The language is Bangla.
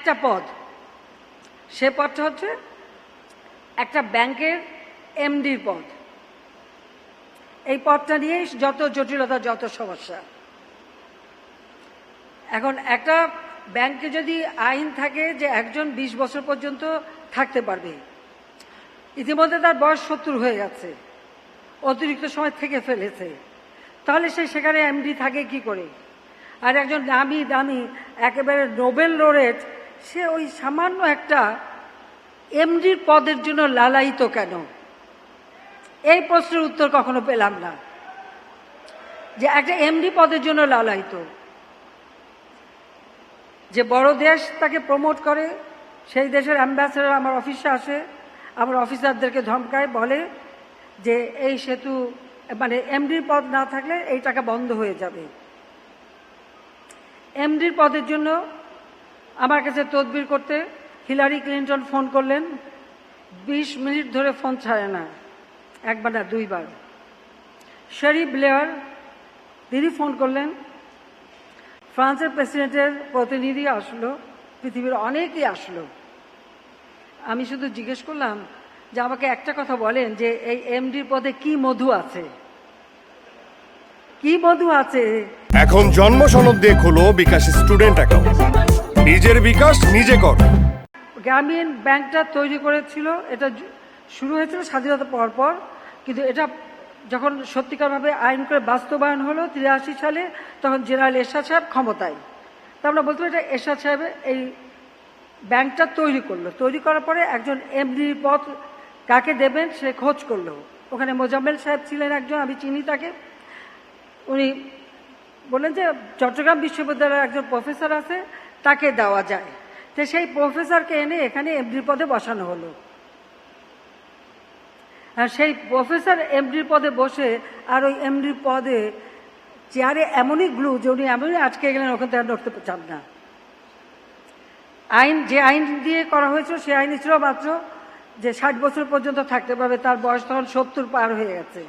একটা পদ, সে পদটা হচ্ছে একটা ব্যাংকের এমডির পদ। এই পদটা নিয়ে যত জটিলতা, যত সমস্যা। এখন একটা ব্যাংকে যদি আইন থাকে যে একজন 20 বছর পর্যন্ত থাকতে পারবে, ইতিমধ্যে তার বয়স 70 হয়ে গেছে, অতিরিক্ত সময় থেকে ফেলেছে, তাহলে সে সেখানে এমডি থাকে কি করে? আর একজন দামি দামি একেবারে নোবেল লরেট, সে ওই সামান্য একটা এমডির পদের জন্য লালায়িত কেন? এই প্রশ্নের উত্তর কখনো পেলাম না, যে একটা এমডি পদের জন্য লালায়িত। যে বড় দেশ তাকে প্রমোট করে, সেই দেশের অ্যাম্বাসেডর আমার অফিসে আসে, আমার অফিসারদেরকে ধমকায়, বলে যে এই সেতু মানে এমডির পদ না থাকলে এই টাকা বন্ধ হয়ে যাবে। এমডির পদের জন্য আমার কাছে তদবির করতে হিলারি ক্লিন্টন ফোন করলেন, 20 মিনিট ধরে ফোন ছাড়ে না, একবার না দুইবার। শেরি ব্লেয়ার তিনি ফোন করলেন, ফ্রান্সের প্রেসিডেন্টের প্রতিনিধি আসলো, পৃথিবীর অনেকেই আসলো। আমি শুধু জিজ্ঞেস করলাম যে আমাকে একটা কথা বলেন, যে এই এমডির পদে কি মধু আছে? কি মধু আছে? এখন জন্ম সনদ দিয়ে খোলো বিকাশ স্টুডেন্ট অ্যাকাউন্ট, নিজের বিকাশ নিজে কর। গ্রামীণ ব্যাংকটা তৈরি করেছিল, এটা শুরু হয়েছিল স্বাধীনতা পর পর, কিন্তু এটা যখন সত্যিকারভাবে আইন করে বাস্তবায়ন হলো 83 সালে, তখন জেনারেল এরশাদ সাহেব ক্ষমতায়। তা আমরা বলতে এটা এরশাদ সাহেব এই ব্যাংকটা তৈরি করলো। তৈরি করার পরে একজন এমডির পদ কাকে দেবেন সে খোঁজ করলো। ওখানে মোজাম্মেল সাহেব ছিলেন একজন, আমি চিনি তাকে। উনি বললেন যে চট্টগ্রাম বিশ্ববিদ্যালয়ের একজন প্রফেসর আছে, তাকে দেওয়া যায়। তো সেই প্রফেসরকে এনে এখানে এমডির পদে বসানো হলো। আর সেই প্রফেসর এমডির পদে বসে, আর ওই এমডির পদে চেয়ারে এমনই গ্লু যে উনি এমনই আটকে গেলেন, ওখান থেকে নড়তে চান না। আইন যে আইন দিয়ে করা হয়েছিল, সে আইন ছিল মাত্র যে 60 বছর পর্যন্ত থাকতে পারবে, তার বয়স তখন 70 পার হয়ে গেছে।